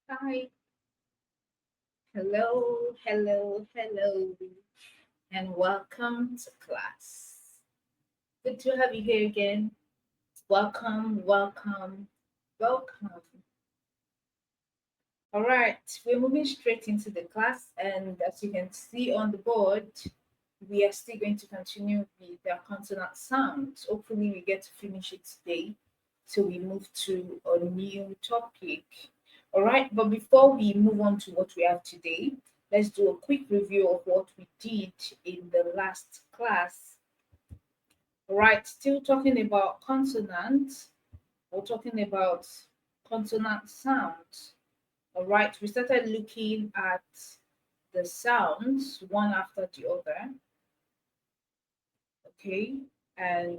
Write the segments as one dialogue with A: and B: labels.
A: Hi, hello, and welcome to class. Good to have you here again. Welcome. All right, we're moving straight into the class, and as you can see on the board, we are still going to continue with the consonant sounds. Hopefully, we get to finish it today, so we move to a new topic. All right, but before we move on to what we have today, let's do a quick review of what we did in the last class. All right, still talking about consonants. We're talking about consonant sounds. All right, we started looking at the sounds one after the other. Okay, and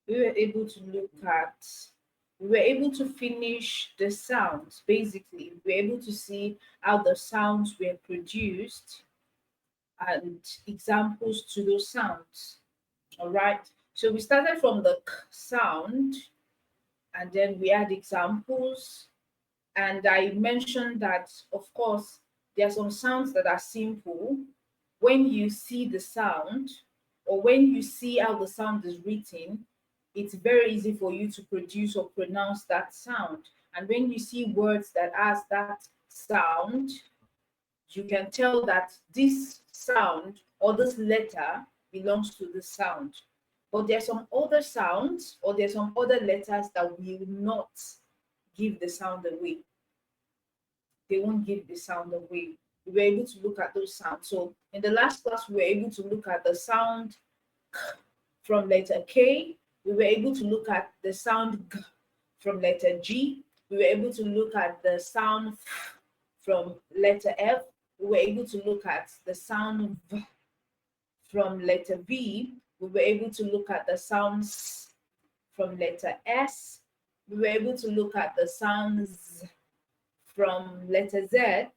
A: we were able to look at, we were able to finish the sounds basically. We were able to see how the sounds were produced and examples to those sounds. All right, so we started from the k sound and then we had examples. And I mentioned that, of course, there are some sounds that are simple. When you see the sound, or when you see how the sound is written, it's very easy for you to produce or pronounce that sound. And when you see words that has that sound, you can tell that this sound or this letter belongs to this sound. But there's some other sounds or there's some other letters that will not give the sound away. They won't give the sound away. We were able to look at those sounds. So in the last class, we were able to look at the sound k from letter K. We were able to look at the sound g from letter G. We were able to look at the sound f from letter F. We were able to look at the sound v from letter V. We were able to look at the sound s from letter S. We were able to look at the sound z from letter Z.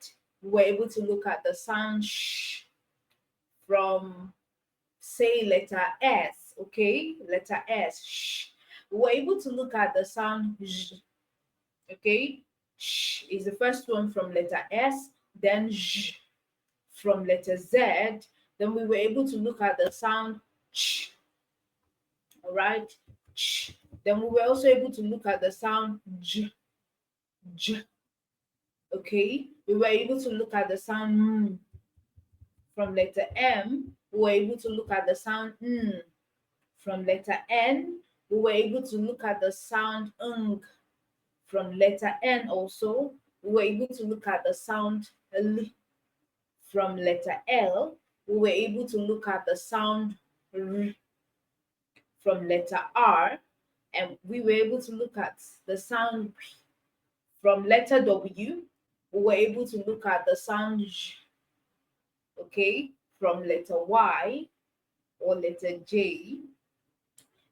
A: We were able to look at the sound sh from, say, letter S, okay? Letter S, sh. We were able to look at the sound j, okay? Sh is the first one from letter S, then j from letter Z. Then we were able to look at the sound ch, all right? Ch. Then we were also able to look at the sound j, j, okay? We were able to look at the sound m from letter M. We were able to look at the sound n from letter N. We were able to look at the sound ng from letter N also. We were able to look at the sound L from letter L. We were able to look at the sound R from letter R. And we were able to look at the sound P from letter W. We were able to look at the sound J, okay, from letter Y or letter J.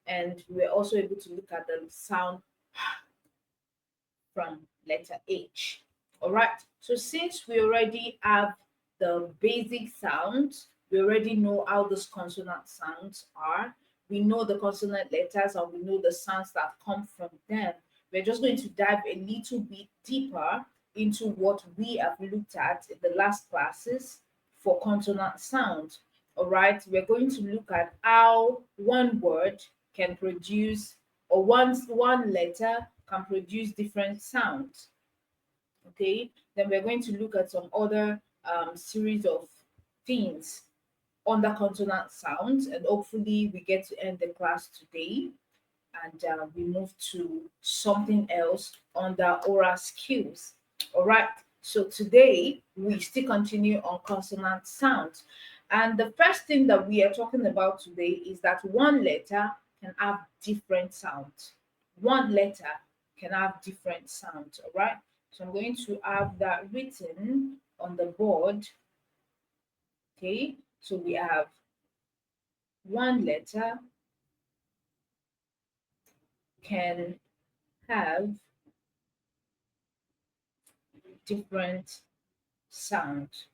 A: And we were also able to look at the sound from letter H. All right. So since we already have the basic sounds, we already know how those consonant sounds are. We know the consonant letters and we know the sounds that come from them. We're just going to dive a little bit deeper into what we have looked at in the last classes for consonant sounds. All right, we're going to look at how one word can produce, or one letter can produce different sounds. Okay, then we're going to look at some other series of things under consonant sounds, and hopefully we get to end the class today and we move to something else under oral skills. All right, so today we still continue on consonant sounds. And the first thing that we are talking about today is that one letter can have different sounds. One letter can have different sounds. All right, so I'm going to have that written on the board. Okay, so we have one letter can have different sounds.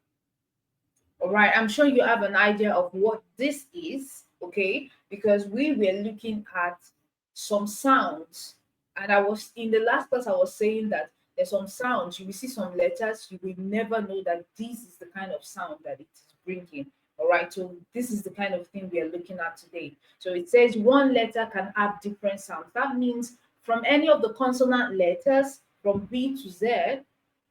A: All right, I'm sure you have an idea of what this is, okay? Because we were looking at some sounds, and I was in the last class, I was saying that There's some sounds, you will see some letters, you will never know that this is the kind of sound that it is bringing. All right, so this is the kind of thing we are looking at today. So it says one letter can have different sounds. That means from any of the consonant letters from B to Z,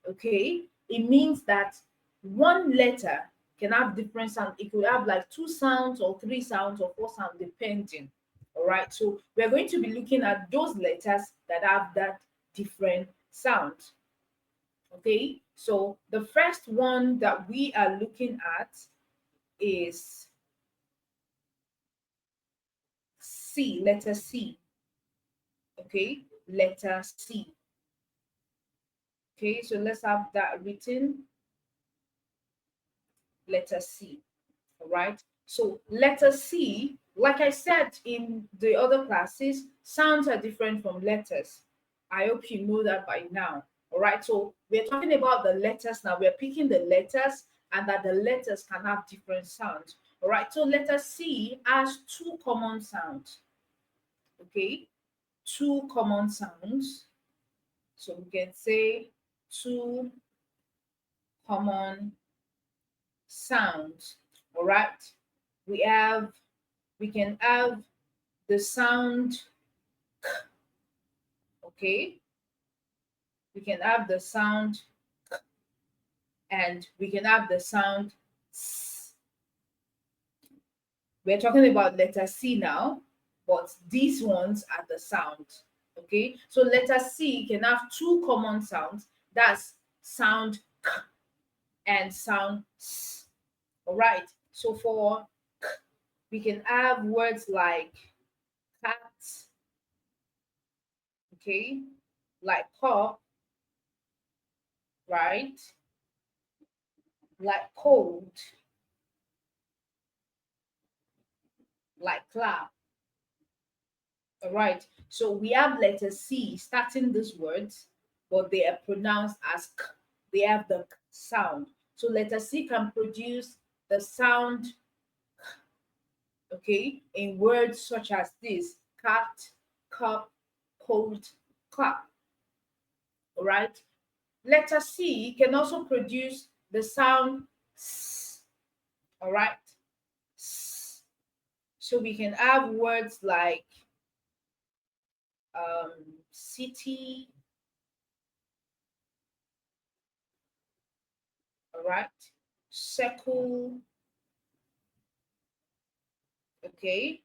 A: okay, it means that one letter can have different sounds. It could have like two sounds or three sounds or four sounds, depending. All right, so we're going to be looking at those letters that have that different sound. Okay, so the first one that we are looking at is C, letter C. Okay, letter C. Okay, so let's have that written, letter C. All right, so letter C, like I said in the other classes, sounds are different from letters. I hope you know that by now. All right, so we're talking about the letters now. We're picking the letters, and that the letters can have different sounds. All right, so letter C has two common sounds. Okay, two common sounds. So we can say two common sounds. All right, we have we can have the sound k. Okay, we can have the sound k, and we can have the sound s. We're talking about letter C now, but these ones are the sound. Okay, so letter C can have two common sounds. That's sound k and sound s. All right, so for k, we can have words like cat, okay, like cup, right, like cold, like clap. All right, so we have letter C starting these words, but they are pronounced as k. They have the k sound. So letter C can produce the sound, okay, in words such as this: cat, cup, cold, clap. All right. Letter C can also produce the sound s. All right. S. So we can have words like city. All right. Circle. Okay.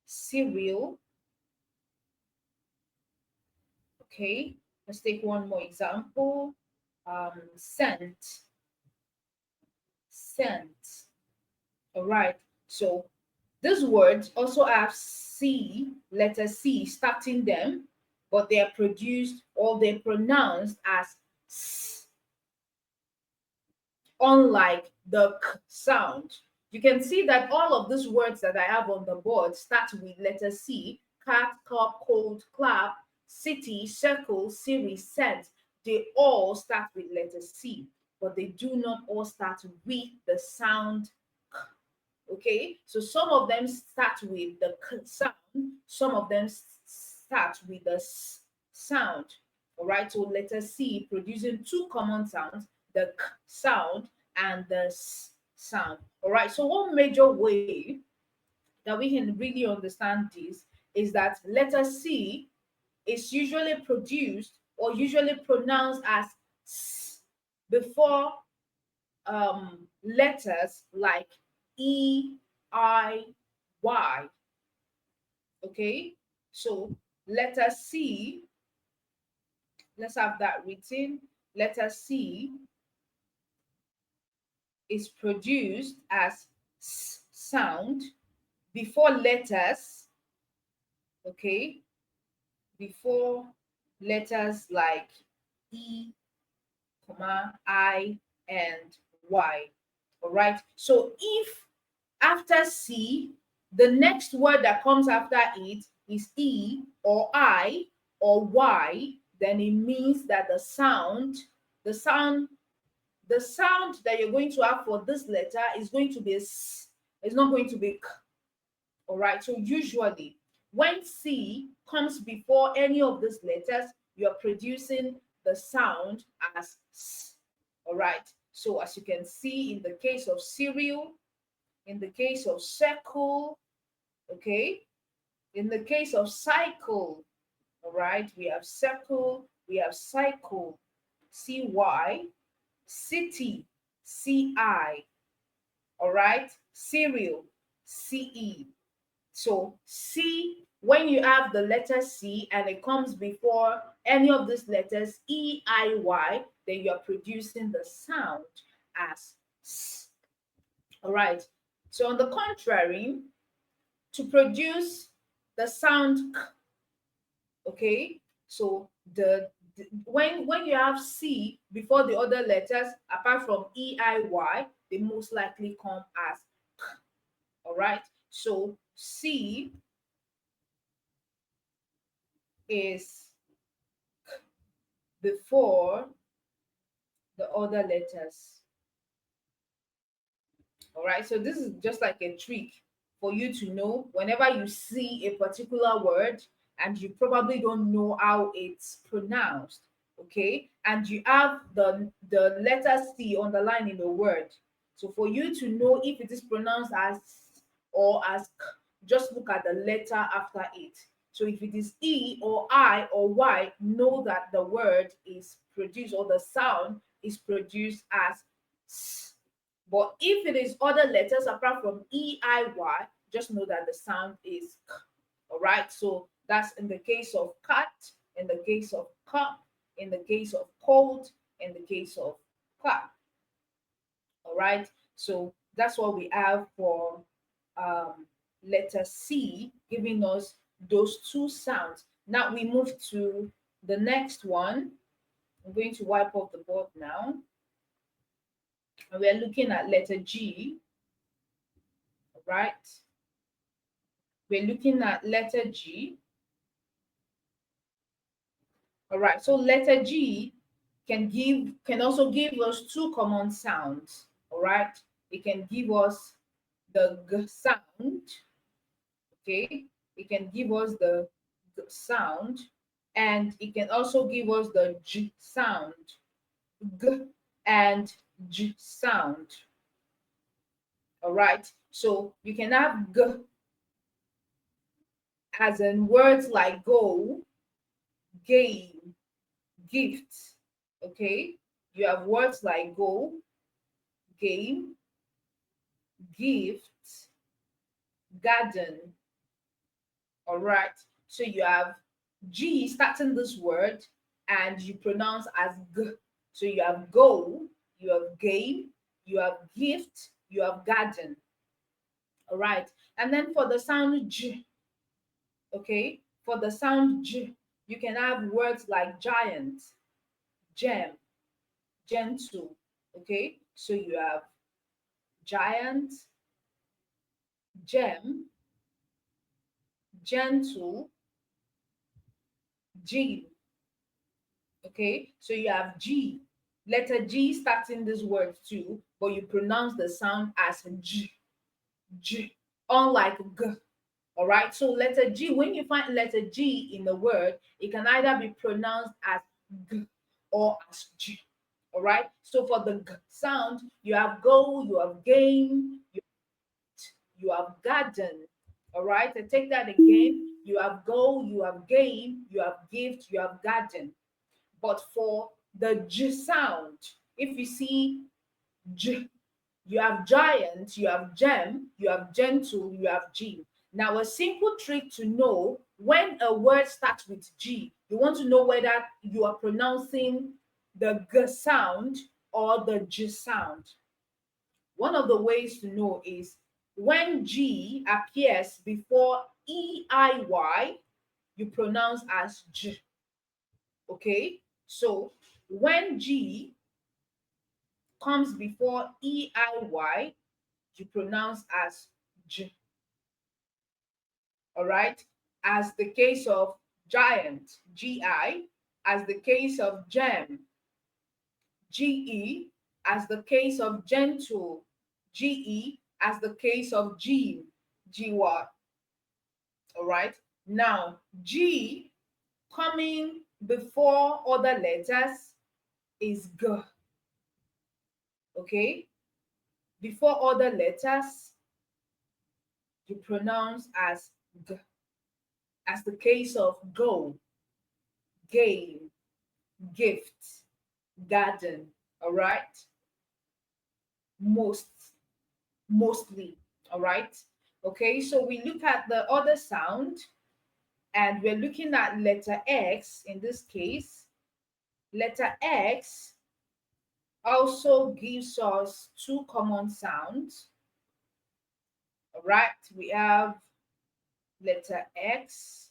A: Cereal. Okay. Let's take one more example. Scent. Scent. All right. So these words also have C, letter C, starting them, but they are produced or they're pronounced as S, unlike the K sound. You can see that all of these words that I have on the board start with letter C: cat, cup, cold, clap, city, circle, series, scent. They all start with letter C, but they do not all start with the sound K. Okay, so some of them start with the k sound, some of them start with the s sound. All right, so letter C producing two common sounds: the k sound and the s sound. All right, so one major way that we can really understand this is that letter C is usually produced or usually pronounced as s before letters like E, I, Y. Okay, so letter C, let's have that written. Letter C is produced as S sound before letters, okay, before letters like E, comma, I, and Y. All right, so if after C, the next word that comes after it is E or I or Y, then it means that the sound, the sound that you're going to have for this letter is going to be S. It's not going to be K. All right. So usually when C comes before any of these letters, you're producing the sound as s. All right. So as you can see, in the case of cereal, in the case of circle, okay, in the case of cycle, all right, we have circle, we have cycle, cy, city, ci, all right, cereal, ce. So C, when you have the letter C and it comes before any of these letters, E, I, Y, then you're producing the sound as S. All right. So on the contrary, to produce the sound K, okay, so when you have C before the other letters, apart from E, I, Y, they most likely come as K. All right. So C is before the other letters. All right, so this is just like a trick for you to know whenever you see a particular word and you probably don't know how it's pronounced, okay, and you have the letter C underlined in the word. So for you to know if it is pronounced as or as K, just look at the letter after it. So if it is E or I or Y, know that the word is produced or the sound is produced as S. But if it is other letters apart from E, I, Y, just know that the sound is K. All right. So that's in the case of cat, in the case of cup, in the case of cold, in the case of clap. All right. So that's what we have for letter C, giving us those two sounds. Now we move to the next one. I'm going to wipe off the board now. And we're looking at letter G. All right. We're looking at letter G. All right. So letter G can also give us two common sounds. All right. It can give us the G sound. Okay. It can give us the G sound, and it can also give us the J sound. G and J sound. All right. So you can have G as in words like go, game, gift. Okay. You have words like go, game, gift, garden. All right. So you have G starting this word and you pronounce as G. So you have go, you have game, you have gift, you have garden. All right. And then for the sound J, okay, for the sound J, you can have words like giant, gem, gentle. Okay. So you have giant, gem, gentle, G. Okay, so you have G, letter G starting this word too, but you pronounce the sound as G, G, unlike G. All right, so letter G, when you find letter G in the word, it can either be pronounced as G or as G. All right, so for the G sound, you have go, you have game, you have garden. All right, and take that again. You have go, you have game, you have gift, you have garden. But for the J sound, if you see J, you have giant, you have gem, you have gentle, you have G. Now, a simple trick to know when a word starts with G, you want to know whether you are pronouncing the G sound or the J sound. One of the ways to know is when G appears before EIY, you pronounce as J. Okay, so when G comes before EIY, you pronounce as J. All right, as the case of giant, GI, as the case of gem, GE, as the case of gentle, GE, as the case of G, GY. All right, now G coming before other letters is G. Okay? Before other letters, you pronounce as G, as the case of go, game, gift, garden. All right? Most, mostly. All right? Okay, so we look at the other sound and we're looking at letter X in this case. Letter X also gives us two common sounds. All right, we have letter X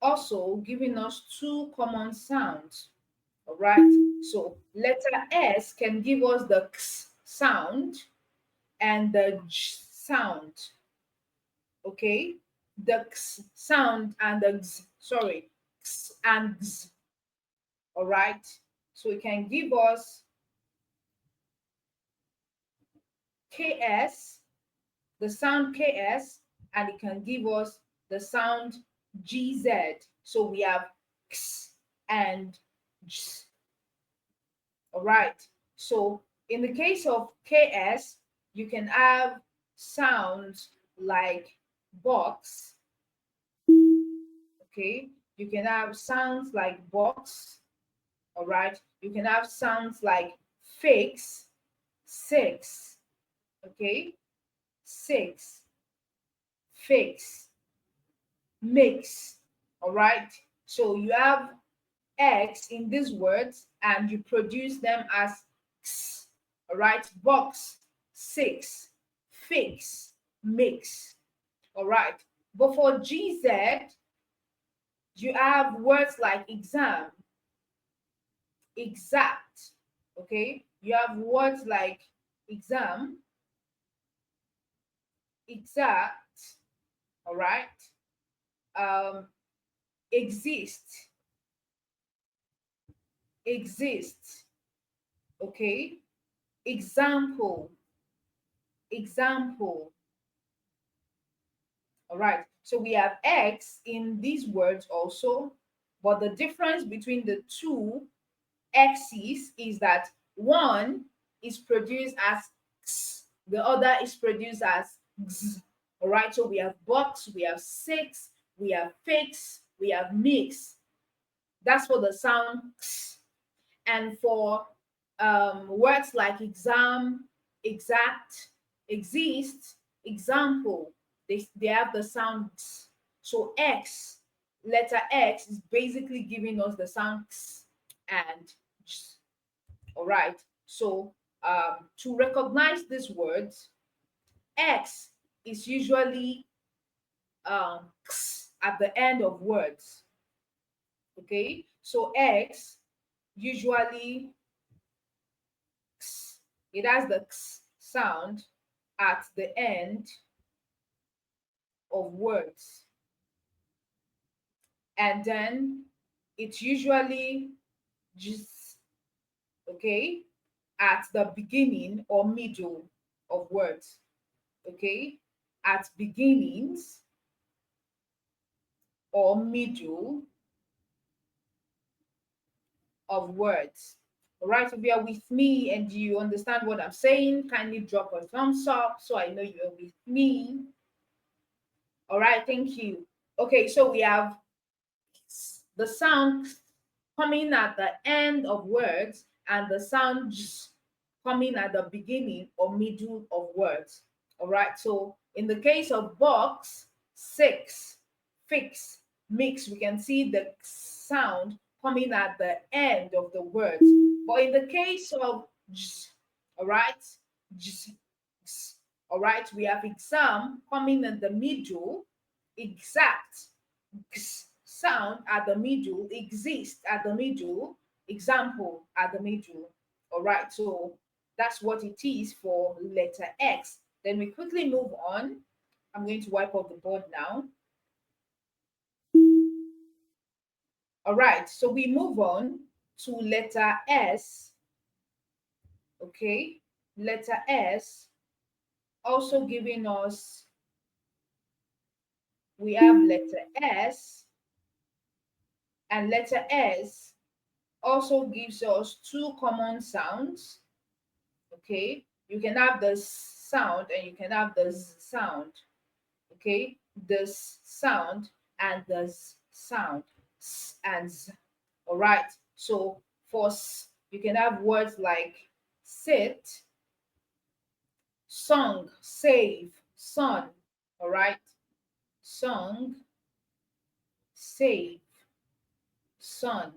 A: also giving us two common sounds. All right, so letter S can give us the X sound and the J sound. Okay, the X sound and the X, sorry, X and X. All right, so it can give us KS, the sound KS, and it can give us the sound GZ. So we have X and J. All right. So in the case of KS, you can have sounds like box. Okay. You can have sounds like box. All right. You can have sounds like fix, six. Okay. Six, fix, mix. All right. So you have X in these words and you produce them as X. All right. Box, six, fix, mix. All right. But for GZ, you have words like exam, exact. Okay. You have words like exam, exact. All right. Um, exist, exist. Okay. Example, example. All right. So we have X in these words also, but the difference between the two X's is that one is produced as X, the other is produced as X. All right. So we have box, we have six, we have fix, we have mix. That's for the sound X. And for words like exam, exact, exist, example, they have the sound X. So X, letter X is basically giving us the sound X and J. All right. So to recognize these words, X is usually X at the end of words. Okay. So X usually X. It has the X sound at the end of words. And then it's usually just, okay, at the beginning or middle of words. Okay, at beginnings or middle of words. All right, if you are with me and you understand what I'm saying, kindly drop a thumbs up so I know you're with me. All right, thank you. Okay, so we have the sound coming at the end of words and the sound coming at the beginning or middle of words. All right, so in the case of box, six, fix, mix, we can see the sound coming at the end of the words. But in the case of all right, all right, we have exam coming in the middle, exact, sound at the middle, exist at the middle, example at the middle. All right, so that's what it is for letter X. Then we quickly move on. I'm going to wipe off the board now. All right, so we move on to letter S. Okay, letter S also giving us we have letter S, and letter S also gives us two common sounds. Okay, you can have the sound and you can have the sound. Okay, the sound and the sound, and z. All right, so for you can have words like sit, song, save, son. All right, song, save, son.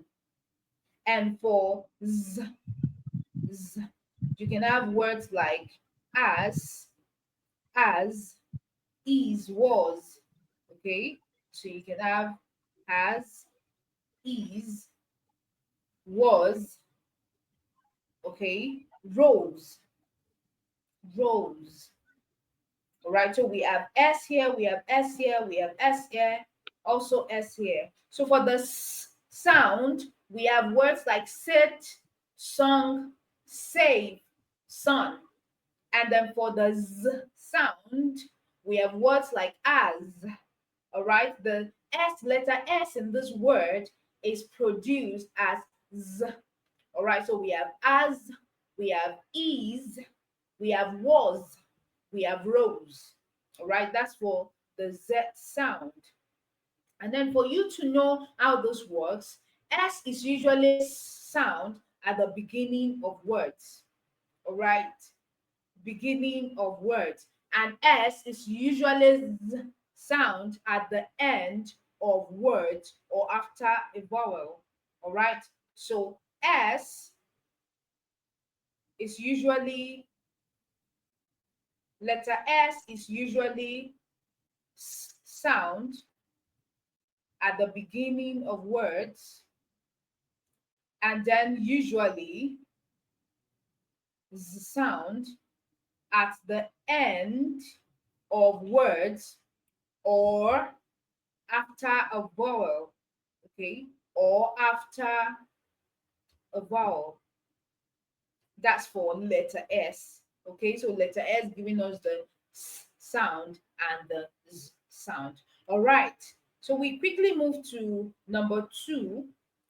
A: And for z, you can have words like as, is, was. Okay, so you can have as, is, was. Okay, rose, rose. All right, so we have S here, we have S here, we have S here, also S here. So for the sound, we have words like sit, song, save, son. And then for the Z sound, we have words like as. All right, the S, letter S in this word is produced as Z. All right, so we have as, we have is, we have was, we have rose. All right, that's for the Z sound. And then for you to know how this works, S is usually sound at the beginning of words. All right, beginning of words. And S is usually Z sound at the end of words or after a vowel. All right, so S is usually, letter S is usually sound at the beginning of words, and then usually sound at the end of words or after a vowel. Okay, or after a vowel. That's for letter S. Okay, so letter S giving us the sound and the Z sound. All right, so we quickly move to number two.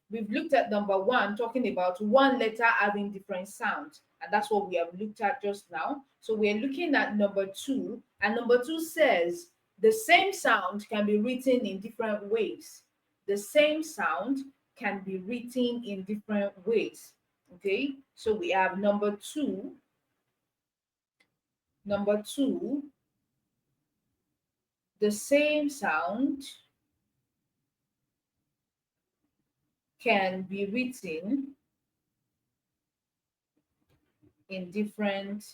A: We've looked at number one, talking about one letter having different sounds, and that's what we have looked at just now. So we're looking at number two, and number two says the same sound can be written in different ways. The same sound can be written in different ways. Okay, so we have number two. Number two, the same sound can be written in different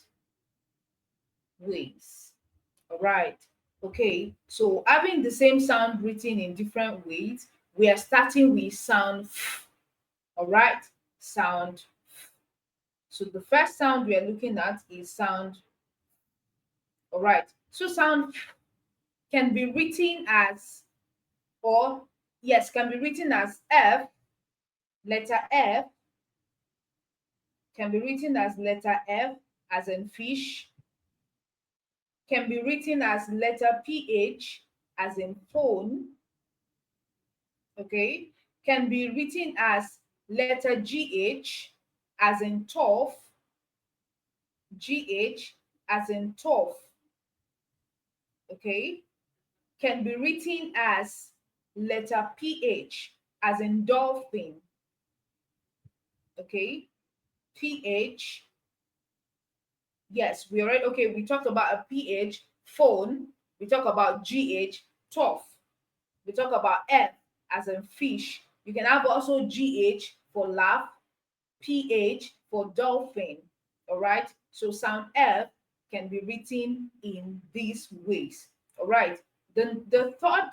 A: ways. All right. Okay, so having the same sound written in different ways, we are starting with sound f. All right, sound f. So the first sound we are looking at is sound. All right, so sound f can be written as, or yes, can be written as F, letter F, can be written as letter F as in fish, can be written as letter PH as in phone, okay, can be written as letter GH as in tough, GH as in tough, okay, can be written as letter PH as in dolphin, okay, PH. Yes, we already, okay, we talked about a PH, phone, we talk about GH, tough, we talk about F as in fish. You can have also GH for laugh, PH for dolphin. All right, so sound F can be written in these ways. All right, then the third,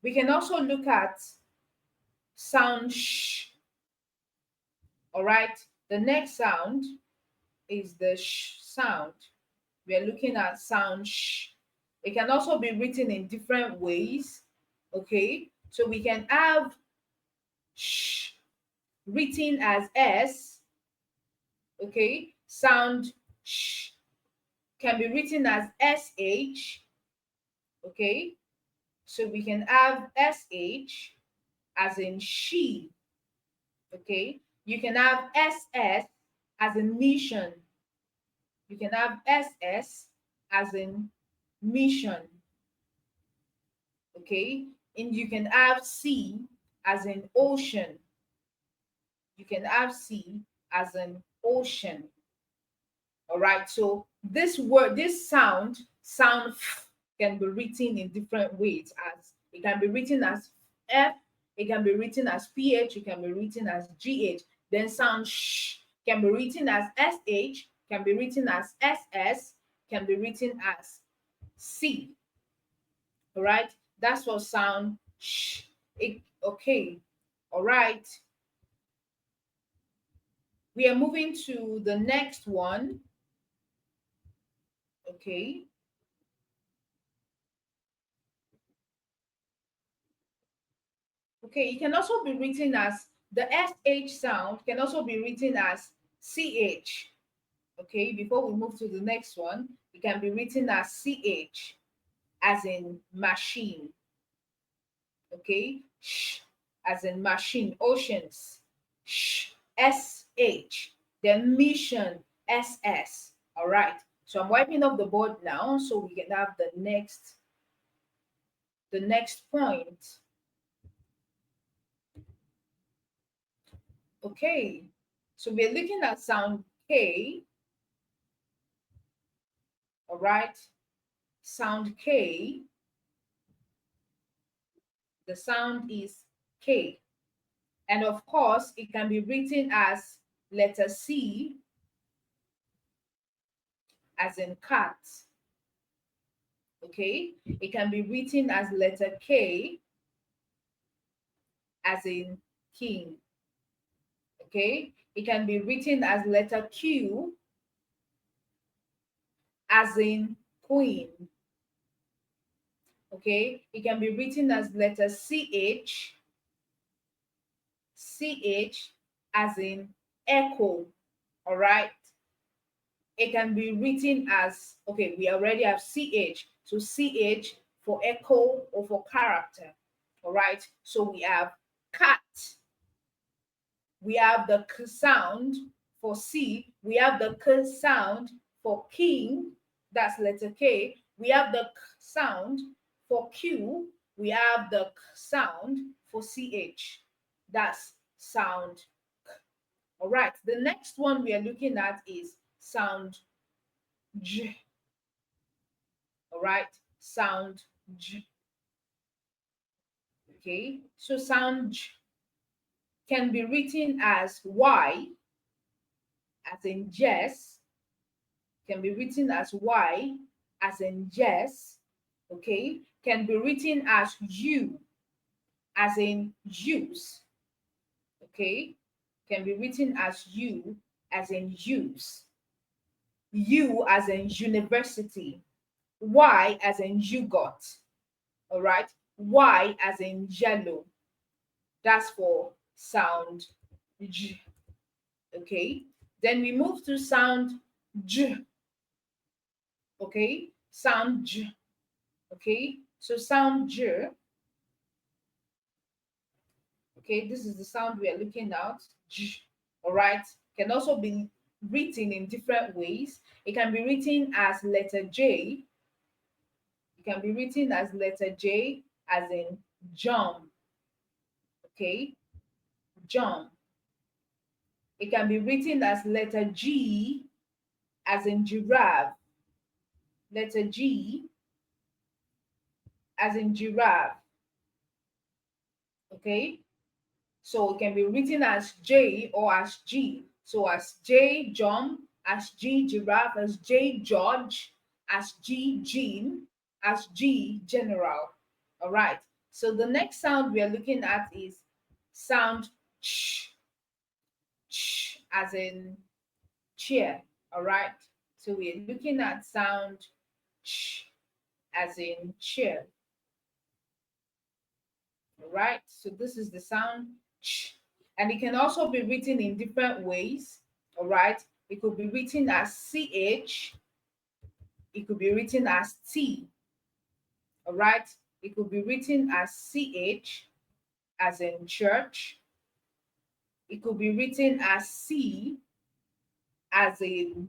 A: we can also look at sound sh. All right, the next sound is the sh sound. We are looking at sound sh. It can also be written in different ways. Okay, so we can have sh written as S. Okay, sound sh can be written as SH. Okay, So we can have sh as in she. Okay. You can have ss as in mission. You can have ss as in mission. Okay. And you can have c as in ocean. You can have c as in ocean. All right. So this word, this sound can be written in different ways. As it can be written as f, it can be written as ph, it can be written as gh. Then sound sh can be written as sh, can be written as ss, can be written as c. All right. That's what sound sh. Okay. All right. We are moving to the next one. Okay. Okay, it can also be written as the SH sound can also be written as CH. Okay, before we move to the next one, it can be written as CH, as in machine. Okay, sh as in machine, oceans, sh, SH, then mission, SS. All right, so I'm wiping off the board now so we can have the next point. Okay, so we're looking at sound K. All right, sound K. The sound is K. And of course, it can be written as letter C, as in cat. Okay, it can be written as letter K, as in king. Okay, it can be written as letter Q, as in queen. Okay, it can be written as letter CH, as in echo. All right, it can be written as, okay, we already have CH, so CH for echo or for character. All right, so we have cat, we have the k sound for C, we have the k sound for king, that's letter K, we have the k sound for Q, we have the k sound for CH, that's sound k. All right, the next one we are looking at is sound J. All right, sound J. Okay, so sound J can be written as Y, as in Jess, can be written as Y, as in Jess. Okay, can be written as U, as in use. Okay, can be written as U, as in use. U, as in university. Y, as in yogurt. All right, Y, as in yellow. That's for sound J. Okay, then we move to sound J. Okay, sound J. Okay, so sound J. Okay, this is the sound we are looking at. J. All right, can also be written in different ways. It can be written as letter J. It can be written as letter J, as in jump. Okay, jump. It can be written as letter G, as in giraffe. Letter G, as in giraffe. Okay, so it can be written as J or as G. So as J jump, as G giraffe, as J George, as G Jean, as G general. All right. So the next sound we are looking at is sound ch, as in chair. All right. So we're looking at sound ch, as in chair. All right, so this is the sound ch, and it can also be written in different ways. All right, it could be written as ch, it could be written as t. All right, It could be written as CH, as in church. It could be written as C, as in,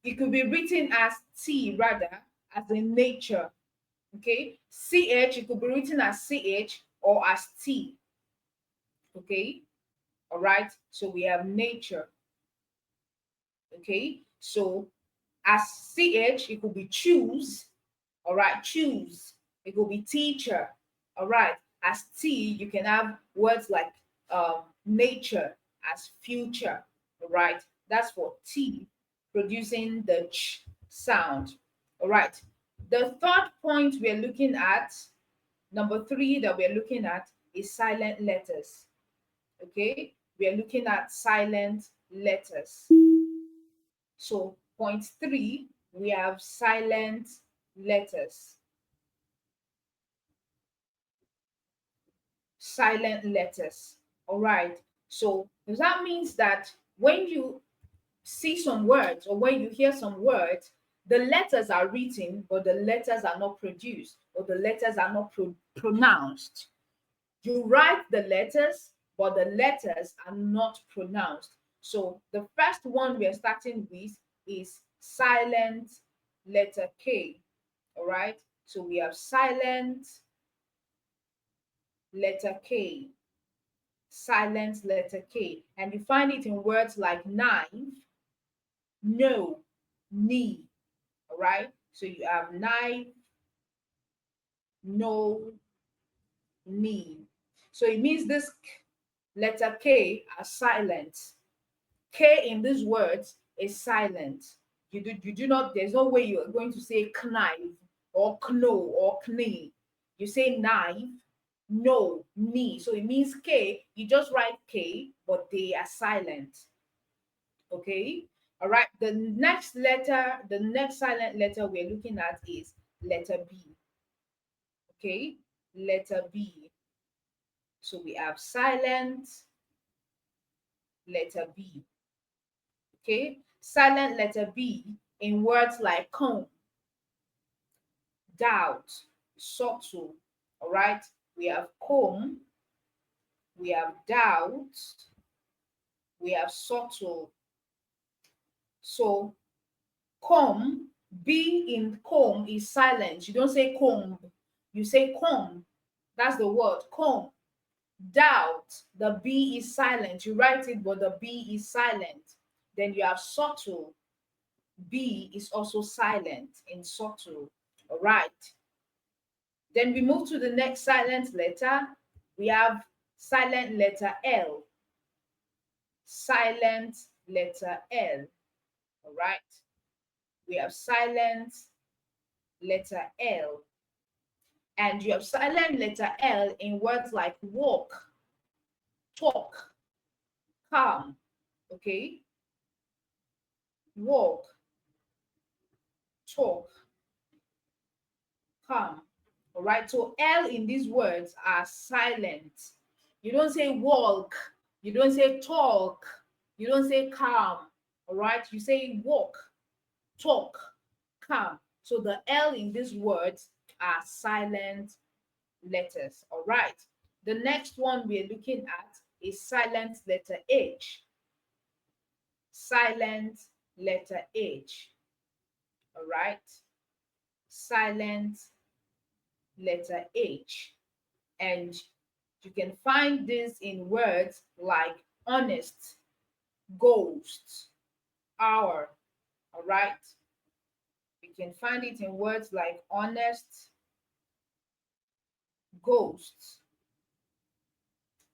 A: it could be written as T rather, as in nature. Okay. CH, it could be written as CH or as T. Okay. All right. So we have nature. Okay. So as CH, it could be choose. All right. Choose. It could be teacher. All right. As T, you can have words like nature, as future. All right. That's for T, producing the ch sound. All right. The third point we're looking at, number three that we're looking at, is silent letters. Okay. We are looking at silent letters. So, point three, we have silent letters. Silent letters. All right. So, that means that when you see some words or when you hear some words, the letters are written, but the letters are not produced or the letters are not pronounced. You write the letters, but the letters are not pronounced. So the first one we are starting with is silent letter K. All right. So we have silent letter K, silent letter K. And you find it in words like knife, no, knee. All right. So you have knife, no, knee. So it means this letter K are silent. K in these words is silent. You do not, there's no way you're going to say knife or kno or knee. You say knife, no, knee. So it means K. You just write K, but they are silent. Okay. All right. The next silent letter we're looking at is letter B. Okay. Letter B. So we have silent letter B. Okay. Silent letter B in words like comb, doubt, subtle. All right. We have comb, we have doubt, we have subtle. So comb, B in comb is silent. You don't say comb, you say comb. That's the word comb. Doubt, the B is silent. You write it, but the B is silent. Then you have subtle. B is also silent in subtle. All right. Then we move to the next silent letter. We have silent letter L. Silent letter L. All right. We have silent letter L. And you have silent letter L in words like walk, talk, calm. Okay. Walk, talk, calm. All right. So L in these words are silent. You don't say walk. You don't say talk. You don't say calm. All right. You say walk, talk, calm. So the L in these words are silent letters. All right. The next one we're looking at is silent letter H. Silent letter H. All right. Silent letter H. And you can find this in words like honest, ghost, hour. All right. We can find it in words like honest, ghost,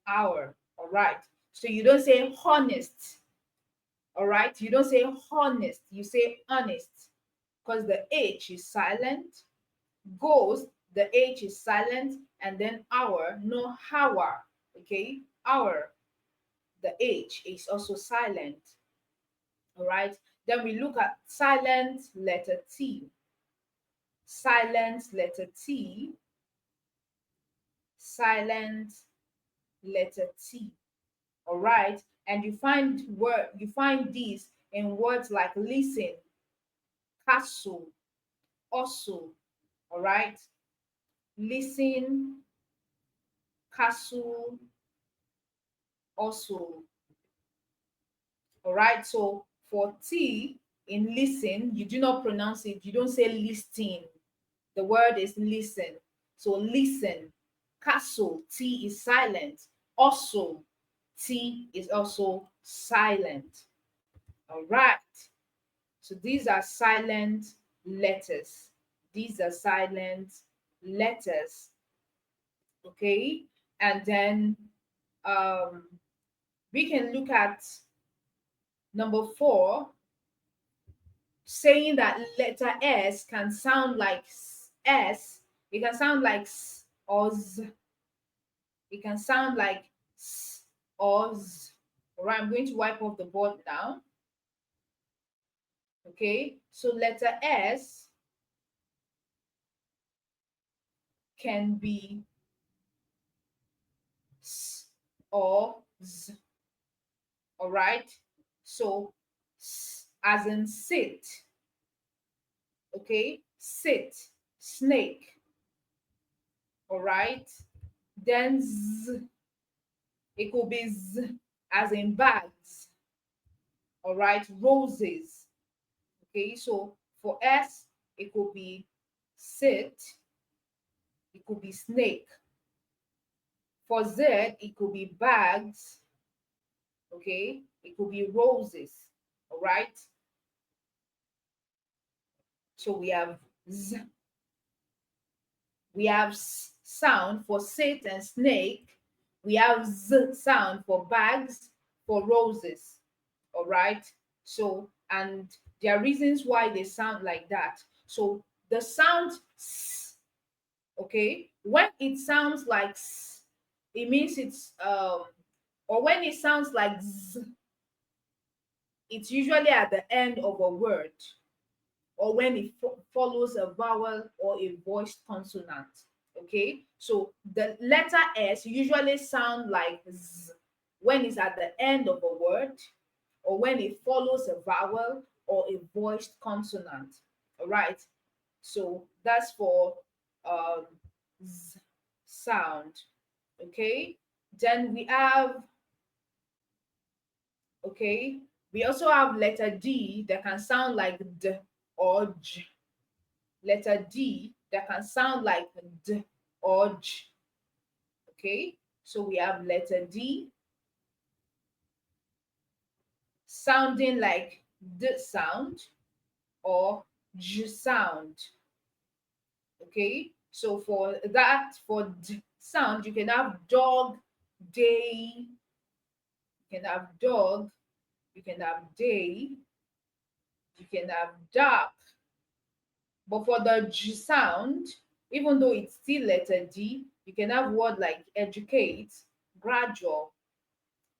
A: hour. All right. So you don't say honest. All right. You don't say honest. You say honest because the H is silent. Ghost, the H is silent. And then hour, no hour. Okay. Hour, the H is also silent. All right. Then we look at silent letter T. Silent letter T. Silent letter T. All right. And you find these in words like listen, castle, also. All right. listen, castle, also. All right. So for T in listen, you do not pronounce it. You don't say listen. The word is listen. So listen. Castle, T is silent. Also, T is also silent. All right. So these are silent letters. These are silent letters. Okay. And then um, we can look at number 4, saying that letter S can sound like S. It can sound like S or Z. It can sound like S or Z. All right, I'm going to wipe off the board now. Okay, so letter S can be S or Z. All right, so S as in sit. Okay, sit, snake. All right, then Z, it could be Z as in bags. All right, roses. Okay, so for S, it could be sit, it could be snake. For Z, it could be bags. Okay, it could be roses. All right, so we have Z. We have S sound for sit and snake. We have Z sound for bags, for roses. All right, so and there are reasons why they sound like that. So the sound S, okay, when it sounds like S, it means it's or when it sounds like Z, it's usually at the end of a word, or when it follows a vowel or a voiced consonant. Okay, so the letter S usually sound like Z when it's at the end of a word, or when it follows a vowel or a voiced consonant. All right, so that's for um, Z sound. Okay, then we have, okay, we also have letter D that can sound like D or J. Letter D that can sound like D or J. Okay, so we have letter D sounding like D sound or J sound. Okay, so for that, for D sound, you can have dog, day, you can have dog, you can have day, you can have dark. But for the J sound, even though it's still letter D, you can have word like educate, gradual.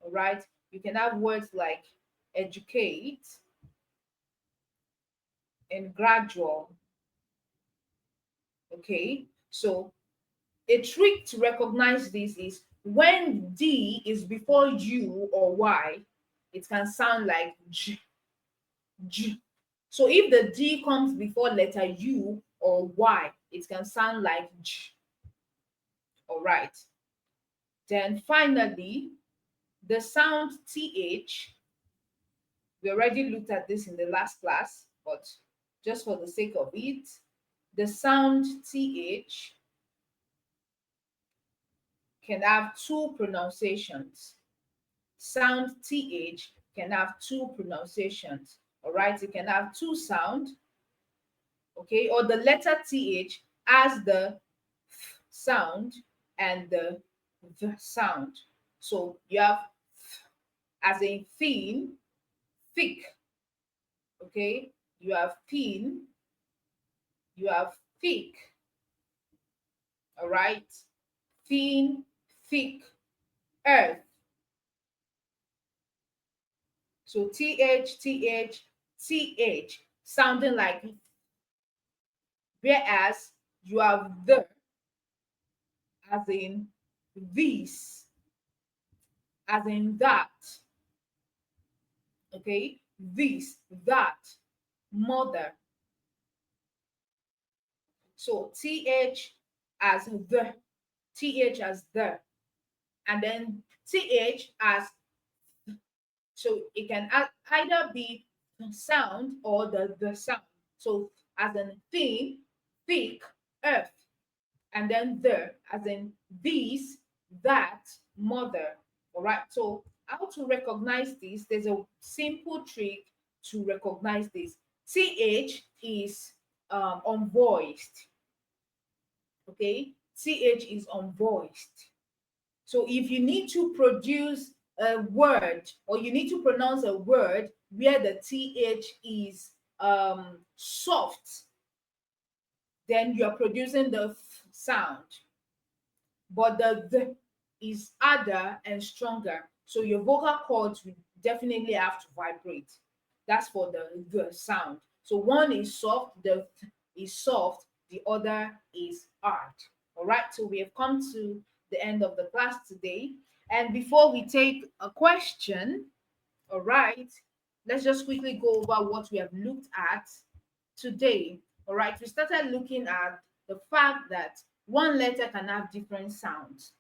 A: All right, you can have words like educate and gradual. Okay, so a trick to recognize this is when D is before U or Y, it can sound like J, J. So if the D comes before letter U or Y, it can sound like J. All right. Then finally, the sound TH, we already looked at this in the last class, but just for the sake of it, the sound TH can have two pronunciations. Sound TH can have two pronunciations. All right, it can have two sound, okay, or the letter TH as the F sound and the V sound. So you have F as in thin, thick, okay, you have thin, you have thick. All right, thin, thick, earth. So TH, TH, TH, sounding like, whereas you have the as in this, as in that. Okay, this, that, mother. So TH as the, th as the, and then th as, so it can either be sound or the sound. So as in thin, thick, earth, and then the as in this, that, mother. All right. So how to recognize this? There's a simple trick to recognize this. Th is unvoiced. Okay, th is unvoiced. So if you need to produce a word, or you need to pronounce a word where the th is soft, then you're producing the sound. But the is harder and stronger. So your vocal cords will definitely have to vibrate. That's for the sound. So one is soft, the is soft, the other is hard. All right. So we have come to the end of the class today. And before we take a question, all right, let's just quickly go over what we have looked at today. All right, we started looking at the fact that one letter can have different sounds.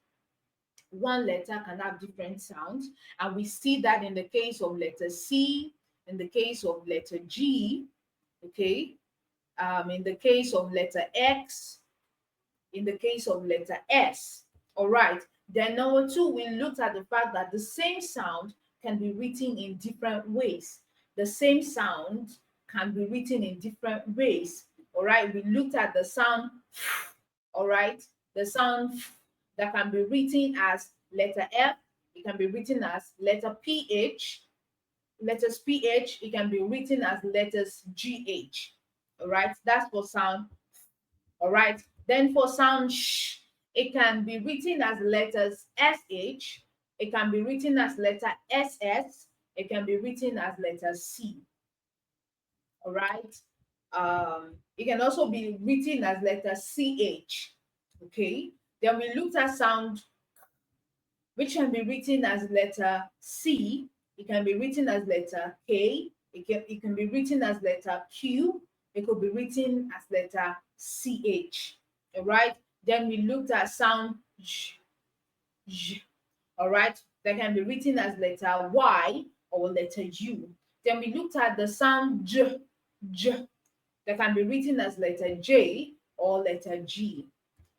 A: One letter can have different sounds, and we see that in the case of letter C, in the case of letter G, okay, in the case of letter X, in the case of letter S. All right. Then number two, we looked at the fact that the same sound can be written in different ways. The same sound can be written in different ways. All right. We looked at the sound, all right, the sound that can be written as letter F. It can be written as letter PH. Letters PH, it can be written as letters GH. All right. That's for sound. All right. Then for sound sh, it can be written as letters SH. It can be written as letter SS. It can be written as letter C. All right. It can also be written as letter CH. Okay. Then we looked at sound, which can be written as letter C. It can be written as letter K. It can be written as letter Q. It could be written as letter CH. All right. Then we looked at sound J. All right. That can be written as letter Y or letter U. Then we looked at the sound J. That can be written as letter J or letter G.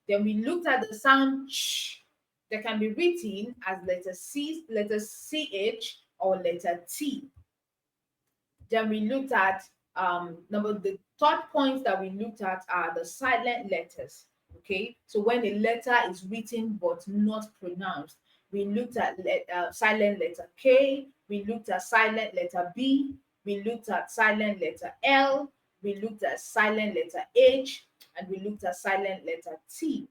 A: Then we looked at the sound ch, that can be written as letter C, letter CH, or letter T. Then we looked at the third point that we looked at are the silent letters. Okay, so when a letter is written but not pronounced, we looked at silent letter K, we looked at silent letter B, we looked at silent letter L, we looked at silent letter H, and we looked at silent letter T.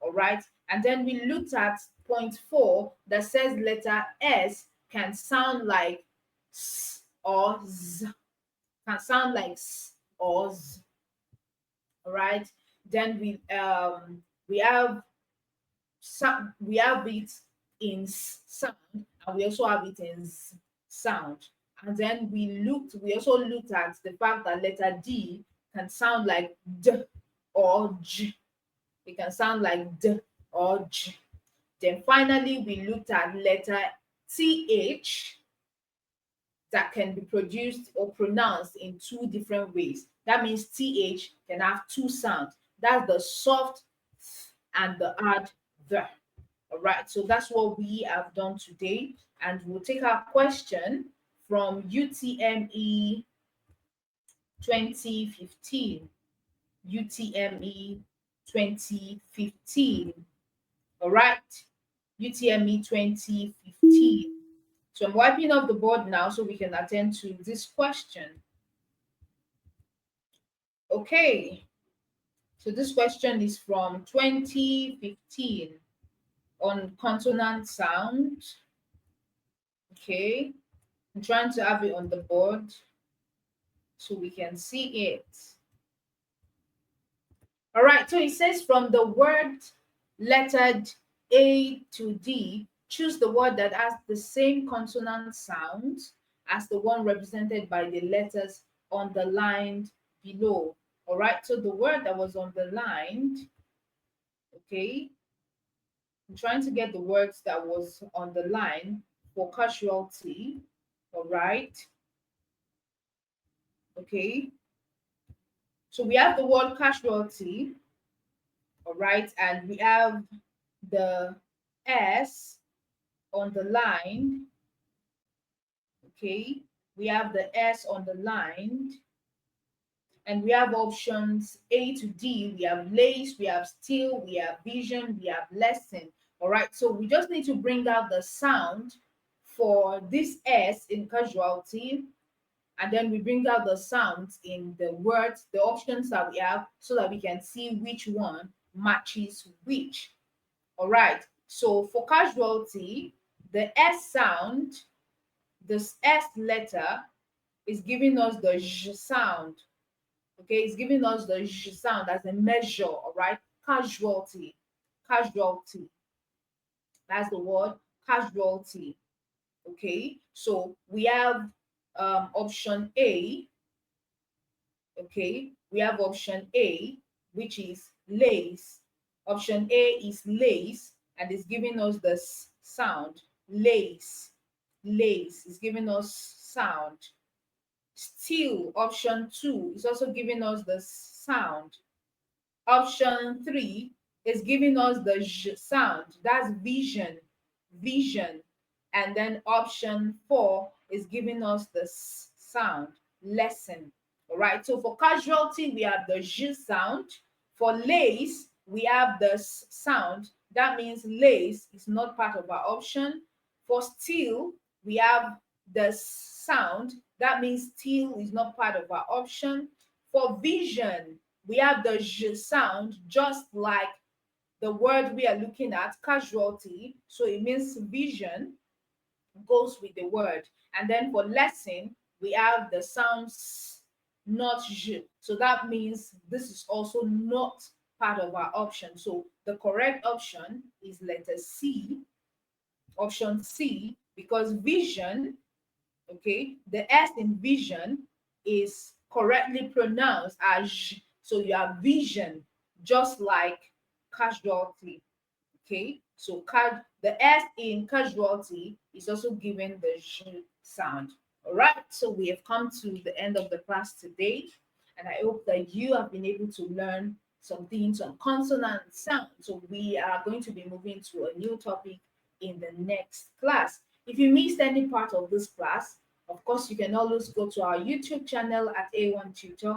A: All right, and then we looked at point 4 that says letter S can sound like S or Z, can sound like S or Z. All right, then we have we have it in sound, and we also have it in sound. And then we also looked at the fact that letter D can sound like D or J. It can sound like D or J. Then finally, we looked at letter TH that can be produced or pronounced in two different ways. That means TH can have two sounds. That's the soft and the hard the. All right, so that's what we have done today. And we'll take our question from UTME 2015. UTME 2015. All right, UTME 2015. So I'm wiping off the board now so we can attend to this question. Okay, so this question is from 2015 on consonant sounds. Okay, I'm trying to have it on the board so we can see it. All right, so it says from the word lettered A to D, choose the word that has the same consonant sound as the one represented by the letters underlined below. All right, so the word that was underlined, Okay, I'm trying to get the words that was on the line for casualty. All right. Okay, so we have the word casualty. All right, and we have the S on the line. Okay, we have the S on the line, and we have options A to D. We have lace, we have still, we have vision, we have lesson. All right, so we just need to bring out the sound for this S in casualty, and then we bring out the sounds in the words, the options that we have, so that we can see which one matches which. All right, so for casualty, the S sound, this S letter is giving us the j sound. Okay, it's giving us the j sound as a measure. All right, casualty, casualty. That's the word casualty. Okay, so we have option A. Okay, we have option A, which is lace. Option A is lace, and it's giving us the sound lace. Lace is giving us sound. Still, option 2 is also giving us the sound. Option 3 is giving us the j sound. That's vision, vision. And then option 4 is giving us the sound, lesson. All right. So for casualty, we have the j sound. For lace, we have the sound. That means lace is not part of our option. For steel, we have the sound. That means steel is not part of our option. For vision, we have the j sound, just like the word we are looking at, casualty. So it means vision goes with the word. And then for lesson, we have the sounds not j. So that means this is also not part of our option. So the correct option is letter C, option C, because vision, okay, the S in vision is correctly pronounced as j. So you have vision, just like casualty. Okay, so the S in casualty is also given the j sound. All right, so we have come to the end of the class today, and I hope that you have been able to learn some things on consonant sound. So we are going to be moving to a new topic in the next class. If you missed any part of this class, of course, you can always go to our YouTube channel at A1 Tutor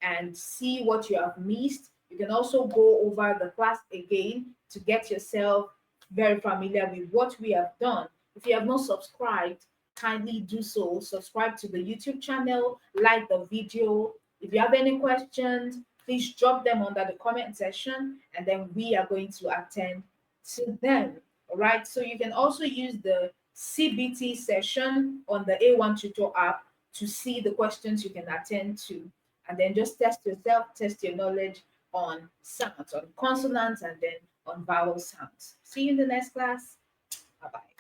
A: and see what you have missed. You can also go over the class again to get yourself very familiar with what we have done. If you have not subscribed, kindly do so. Subscribe to the YouTube channel, like the video. If you have any questions, please drop them under the comment section, and then we are going to attend to them. All right, so you can also use the CBT session on the A1 Tutor app to see the questions you can attend to, and then just test yourself, test your knowledge on sounds, on consonants, and then on vowel sounds. See you in the next class. Bye bye.